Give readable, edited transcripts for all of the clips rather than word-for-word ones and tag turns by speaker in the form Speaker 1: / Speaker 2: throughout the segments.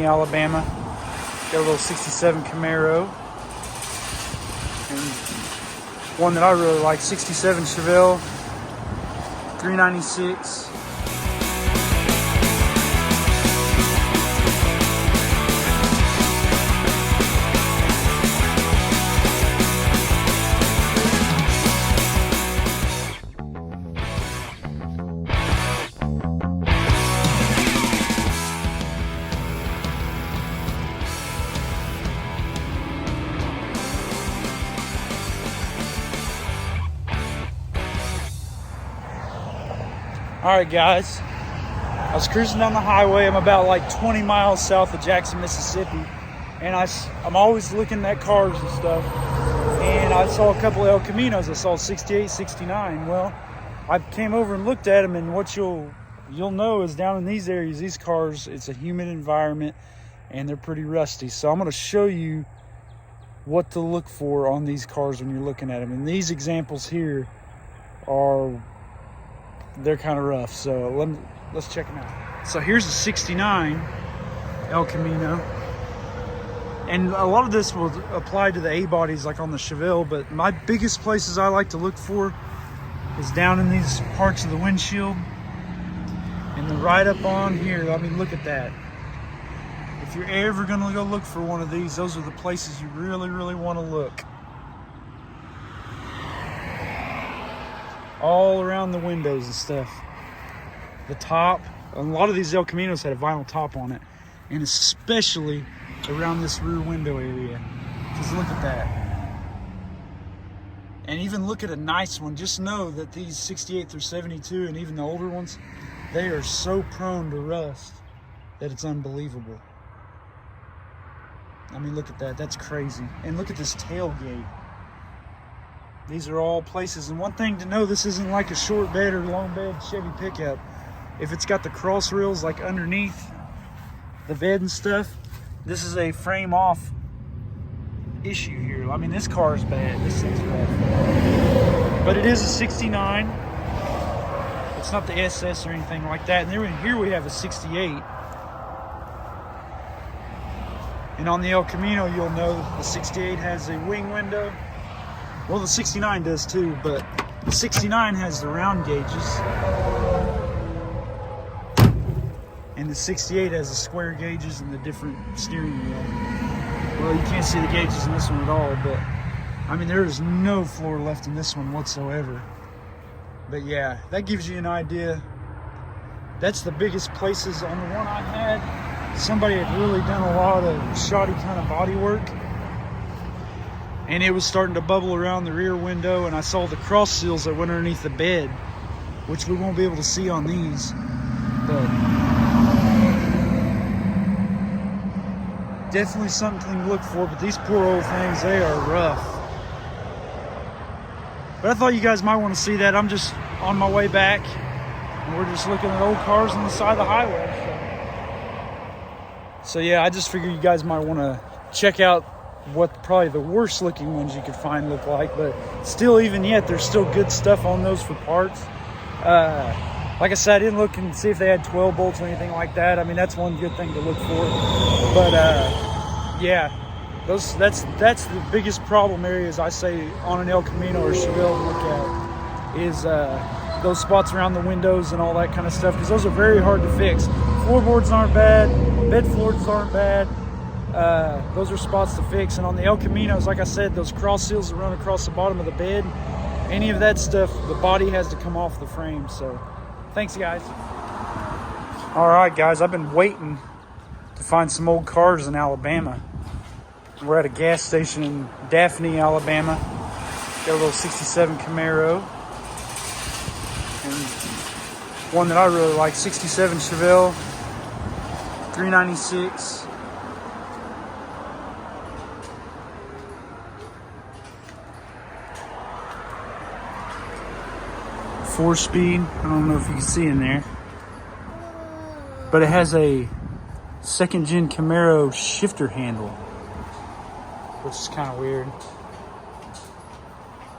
Speaker 1: Alabama. Got a little 67 Camaro. And one that I really like, 67 Chevelle, 396. Alright guys, I was cruising down the highway. I'm about like 20 miles south of Jackson, Mississippi, and I'm always looking at cars and stuff, and I saw a couple of Elcaminos. I saw 68, 69. Well, I came over and looked at them, and what you'll know is down in these areas, these cars, it's a humid environment and they're pretty rusty. So I'm going to show you what to look for on these cars when you're looking at them. And these examples here they're kind of rough, so let's check them out. So here's a 69 El Camino, and a lot of this will apply to the A bodies like on the Chevelle, but my biggest places I like to look for is down in these parts of the windshield and the right up on here. I mean, look at that. If you're ever gonna go look for one of these, those are the places you really want to look. All around the windows and stuff. The top, a lot of these Elcaminos had a vinyl top on it, and especially around this rear window area. Just look at that. And even look at a nice one. Just know that these 68 through 72 and even the older ones, they are so prone to rust that it's unbelievable. I mean, look at that. That's crazy. And look at this tailgate. These are all places, and one thing to know, this isn't like a short bed or long bed Chevy pickup. If it's got the cross rails like underneath the bed and stuff, this is a frame off issue here. I mean, this car is bad. This thing's bad. But it is a 69. It's not the SS or anything like that. And here we have a 68. And on the El Camino, you'll know the 68 has a wing window. Well, the 69 does too, but the 69 has the round gauges, and the 68 has the square gauges and the different steering wheel. Well, you can't see the gauges in this one at all, but I mean, there is no floor left in this one whatsoever. But yeah, that gives you an idea. That's the biggest places. On the one I had, somebody had really done a lot of shoddy kind of body work, and it was starting to bubble around the rear window, and I saw the cross seals that went underneath the bed, which we won't be able to see on these. But definitely something to look for. But these poor old things, they are rough. But I thought you guys might want to see that. I'm just on my way back, and we're just looking at old cars on the side of the highway. So yeah, I just figured you guys might want to check out what probably the worst looking ones you could find look like. But still, even yet, there's still good stuff on those for parts. Like I said, I didn't look and see if they had 12 bolts or anything like that. I mean, that's one good thing to look for. But yeah, that's the biggest problem areas I say on an El Camino or Chevelle to look at is those spots around the windows and all that kind of stuff, because those are very hard to fix. Floorboards aren't bad, bed floors aren't bad. Those are spots to fix. And on the El Caminos, like I said, those cross seals that run across the bottom of the bed, any of that stuff, the body has to come off the frame. So thanks guys. All right guys, I've been waiting to find some old cars in Alabama. We're at a gas station in Daphne, Alabama. Got a little 67 Camaro, and one that I really like, 67 Chevelle, 396. Four-speed. I don't know if you can see in there, but it has a second-gen Camaro shifter handle, which is kind of weird.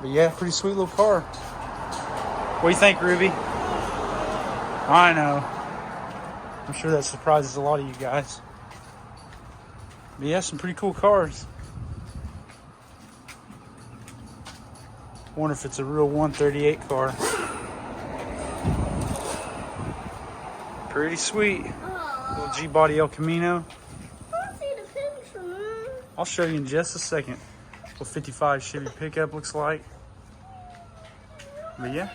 Speaker 1: But yeah, pretty sweet little car. What do you think, Ruby? I know. I'm sure that surprises a lot of you guys. But yeah, some pretty cool cars. Wonder if it's a real 138 car. Pretty sweet. Little G-body Elcamino. I'll show you in just a second what 55 Chevy pickup looks like. But yeah.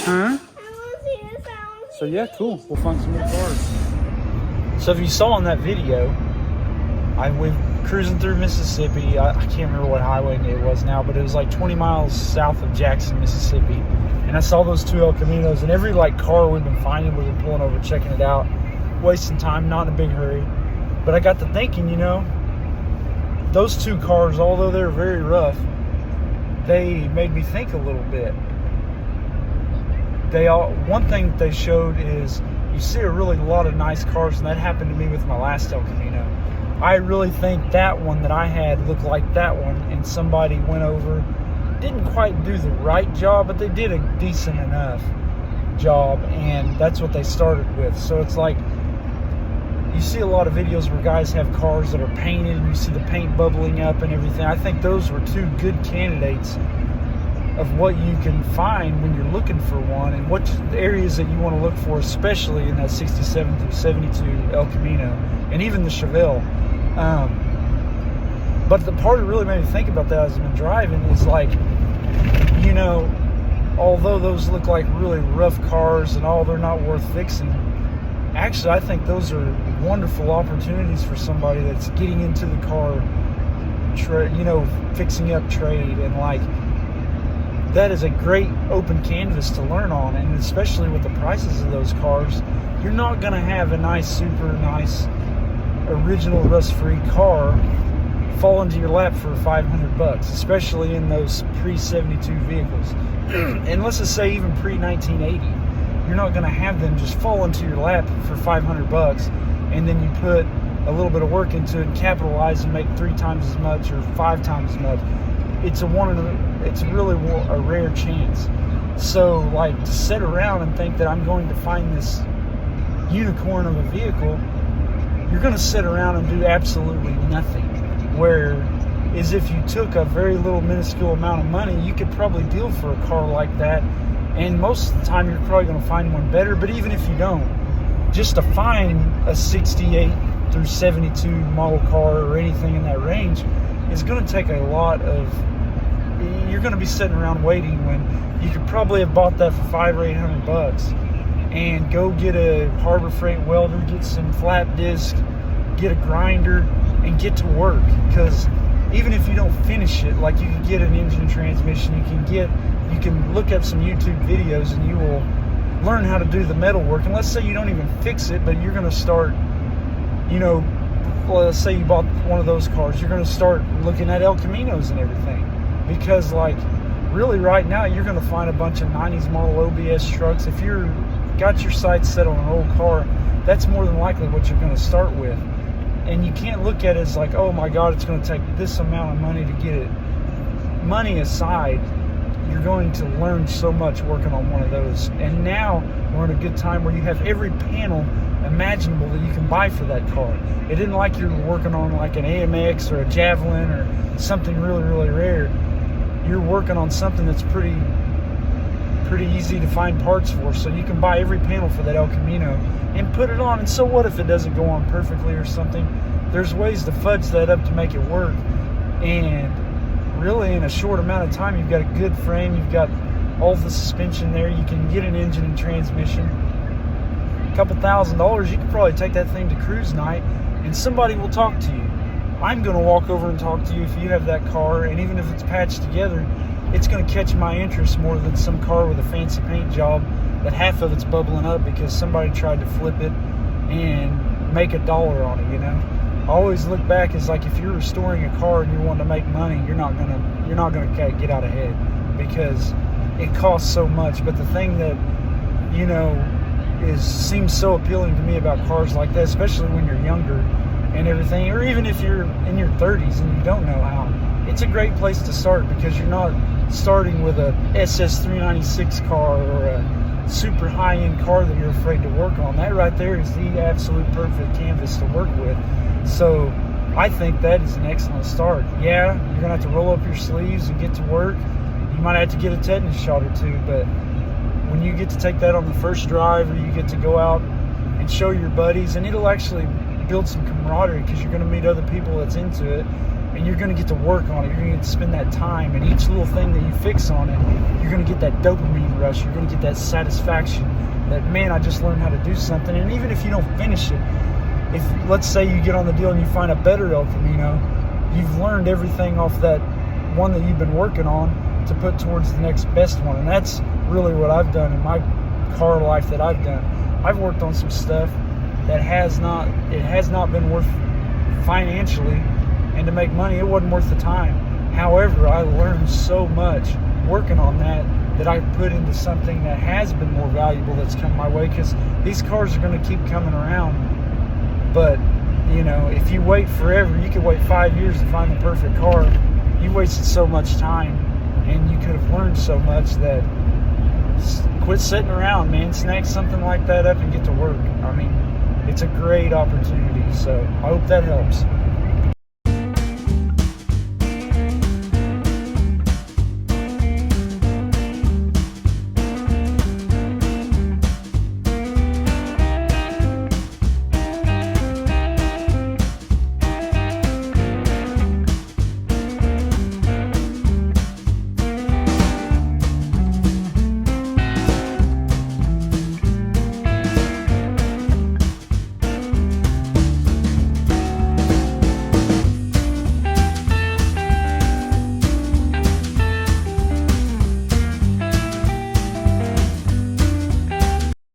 Speaker 1: Huh? So yeah, cool. We'll find some more cars. So if you saw in that video, we're cruising through Mississippi. I can't remember what highway it was now, but it was like 20 miles south of Jackson, Mississippi. And I saw those two Elcaminos, and every like car we've been finding, we've been pulling over, checking it out, wasting time, not in a big hurry. But I got to thinking, you know, those two cars, although they're very rough, they made me think a little bit. One thing that they showed is you see a really lot of nice cars, and that happened to me with my last Elcamino. I really think that one that I had looked like that one, and somebody went over, didn't quite do the right job, but they did a decent enough job, and that's what they started with. So it's like, you see a lot of videos where guys have cars that are painted, and you see the paint bubbling up and everything. I think those were two good candidates of what you can find when you're looking for one, and what areas that you want to look for, especially in that 67 through 72 Elcamino, and even the Chevelle. But the part that really made me think about that as I've been driving is like, you know, although those look like really rough cars and all, they're not worth fixing. Actually, I think those are wonderful opportunities for somebody that's getting into the car, you know, fixing up trade, and like, that is a great open canvas to learn on. And especially with the prices of those cars, you're not going to have a nice, super nice, original rust-free car fall into your lap for $500, especially in those pre-72 vehicles. And let's just say even pre-1980, you're not going to have them just fall into your lap for $500, and then you put a little bit of work into it and capitalize and make 3 times as much or 5 times as much. It's really a rare chance. So like, to sit around and think that I'm going to find this unicorn of a vehicle, you're going to sit around and do absolutely nothing. Whereas if you took a very little minuscule amount of money, you could probably deal for a car like that, and most of the time you're probably going to find one better. But even if you don't, just to find a 68 through 72 model car or anything in that range is going to take a lot of, you're going to be sitting around waiting when you could probably have bought that for $500 or $800 and go get a Harbor Freight welder, get some flat disc, get a grinder, and get to work. Because even if you don't finish it, like, you can get an engine transmission, you can look up some YouTube videos, and you will learn how to do the metal work. And let's say you don't even fix it, but you're going to start, you know, well, let's say you bought one of those cars, you're going to start looking at Elcaminos and everything. Because like, really right now, you're going to find a bunch of 90s model OBS trucks. If you're got your sights set on an old car, that's more than likely what you're going to start with. And you can't look at it as like, oh my God, it's going to take this amount of money to get it. Money aside, you're going to learn so much working on one of those. And now we're in a good time where you have every panel imaginable that you can buy for that car. It isn't like you're working on like an AMX or a Javelin or something really, really rare. You're working on something that's pretty easy to find parts for. So you can buy every panel for that Elcamino and put it on. And so what if it doesn't go on perfectly or something? There's ways to fudge that up to make it work. And really, in a short amount of time, you've got a good frame, you've got all the suspension there, you can get an engine and transmission. A couple $1,000, you could probably take that thing to cruise night, and somebody will talk to you. I'm going to walk over and talk to you if you have that car, and even if it's patched together, it's going to catch my interest more than some car with a fancy paint job that half of it's bubbling up because somebody tried to flip it and make $1 on it, you know? I always look back as like, if you're restoring a car and you're wanting to make money, you're not gonna get out ahead because it costs so much. But the thing that, you know, seems so appealing to me about cars like that, especially when you're younger and everything, or even if you're in your 30s and you don't know how, it's a great place to start because you're not starting with a SS396 car or a super high-end car that you're afraid to work on. That right there is the absolute perfect canvas to work with. So I think that is an excellent start. Yeah, you're gonna have to roll up your sleeves and get to work. You might have to get a tetanus shot or two, but when you get to take that on the first drive, or you get to go out and show your buddies, and it'll actually build some camaraderie, because you're going to meet other people that's into it, and you're going to get to work on it. You're going to get to spend that time, and each little thing that you fix on it, you're going to get that dopamine rush. You're going to get that satisfaction that, man, I just learned how to do something. And even if you don't finish it, if, let's say, you get on the deal and you find a better El Camino, you've learned everything off that one that you've been working on to put towards the next best one. And that's really what I've done in my car life that I've done. I've worked on some stuff that has not been worth financially, and to make money, it wasn't worth the time. However, I learned so much working on that I put into something that has been more valuable that's come my way, because these cars are going to keep coming around. But, you know, if you wait forever, you could wait 5 years to find the perfect car. You wasted so much time, and you could have learned so much. That quit sitting around, man. Snag something like that up and get to work. I mean, it's a great opportunity. So I hope that helps.